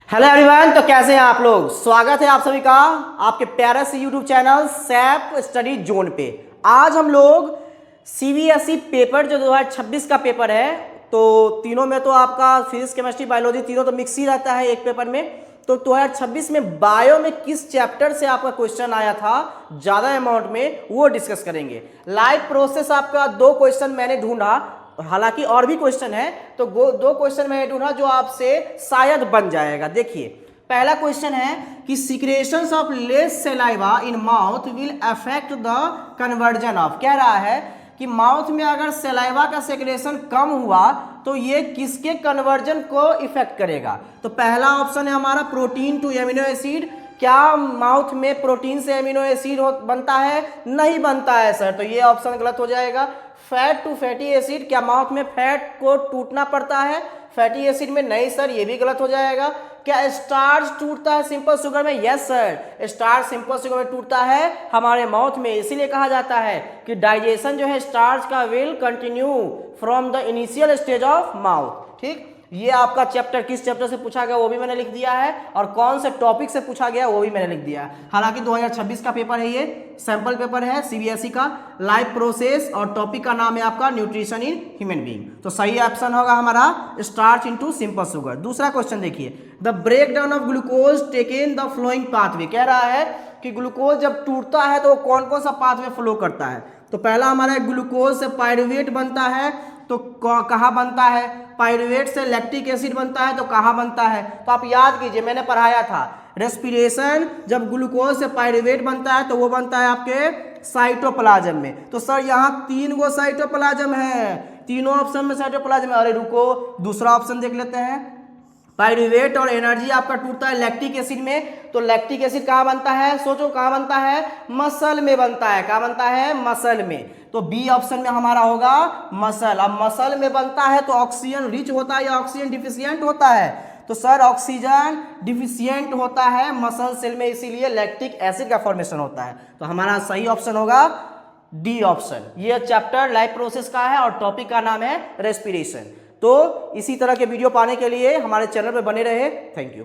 Hello everyone, तो कैसे हैं आप लोग। स्वागत है आप सभी का आपके प्यारे से YouTube channel SAP study zone पे। आज हम लोग सीबीएसई पेपर जो 2026 का पेपर है, तो तीनों में तो आपका फिजिक्स केमिस्ट्री बायोलॉजी तीनों तो मिक्स ही रहता है एक पेपर में। तो 2026 में बायो में किस चैप्टर से आपका क्वेश्चन आया था ज़्यादा अमाउंट में, वो डिस्कस करेंगे। लाइव प्रोसेस आपका 2 क्वेश्चन मैंने ढूंढा, हालांकि और भी क्वेश्चन है, तो 2 क्वेश्चन मैंने ढूंढा जो आपसे शायद बन जाएगा। देखिए, पहला क्वेश्चन है कि secretions of less saliva in mouth will affect the conversion of. कह रहा है कि माउथ में अगर सलाइवा का सेक्रेशन कम हुआ तो ये किसके कन्वर्जन को इफेक्ट करेगा। तो पहला ऑप्शन है हमारा प्रोटीन टू एमिनो एसिड। क्या माउथ में प्रोटीन से एमिनो एसिड बनता है? नहीं बनता है सर, तो ये ऑप्शन गलत हो जाएगा। फैट टू फैटी एसिड, क्या माउथ में फैट को टूटना पड़ता है फैटी एसिड में? नहीं सर, ये भी गलत हो जाएगा। क्या स्टार्च टूटता है सिंपल शुगर में? Yes sir, starch simple sugar में टूटता है हमारे माउथ में। इसीलिए कहा जाता है कि डाइजेशन जो है स्टार्च का will continue from the initial stage of mouth. ठीक, ये आपका चैप्टर किस चैप्टर से पूछा गया वो भी मैंने लिख दिया है, और कौन से टॉपिक से पूछा गया वो भी मैंने लिख दिया है। हालांकि 2026 का पेपर है, ये सैंपल पेपर है सीबीएसई का। लाइव प्रोसेस और टॉपिक का नाम है आपका न्यूट्रिशन इन ह्यूमन बीइंग। तो सही ऑप्शन होगा हमारा स्टार्च इनटू सिंपल शुगर। दूसरा क्वेश्चन देखिए, the breakdown of glucose taken the flowing pathway. कह रहा है कि ग्लूकोज जब टूटता है तो कौन कौन सा पाथवे फ्लो करता है। तो पहला हमारा ग्लूकोज से पायरुवेट बनता है, तो कहाँ बनता है? पायरुवेट से लैक्टिक एसिड बनता है, तो कहाँ बनता है? तो आप याद कीजिए, मैंने पढ़ाया था रेस्पिरेशन, जब ग्लूकोज से पायरुवेट बनता है तो वो बनता है आपके साइटोप्लाज्म में। तो सर यहाँ 3 गो साइटोप्लाज्म है, तीनों ऑप्शन में साइटोप्लाज्म है। अरे रुको, दूसरा ऑप्शन देख लेते हैं। पायरुवेट और एनर्जी आपका टूटता है लैक्टिक एसिड में, तो लैक्टिक एसिड कहाँ बनता है? सोचो कहाँ बनता है? मसल में बनता है। कहाँ बनता है? मसल में। तो बी ऑप्शन में हमारा होगा मसल। अब मसल में बनता है तो ऑक्सीजन रिच होता है या ऑक्सीजन डिफिशियंट होता है? तो सर ऑक्सीजन डिफिशियंट होता है मसल सेल में, इसीलिए लैक्टिक एसिड का फॉर्मेशन होता है। तो हमारा सही ऑप्शन होगा डी ऑप्शन। ये चैप्टर लाइफ प्रोसेस का है और टॉपिक का नाम है रेस्पिरेशन। तो इसी तरह के वीडियो पाने के लिए हमारे चैनल पर बने रहे। Thank you.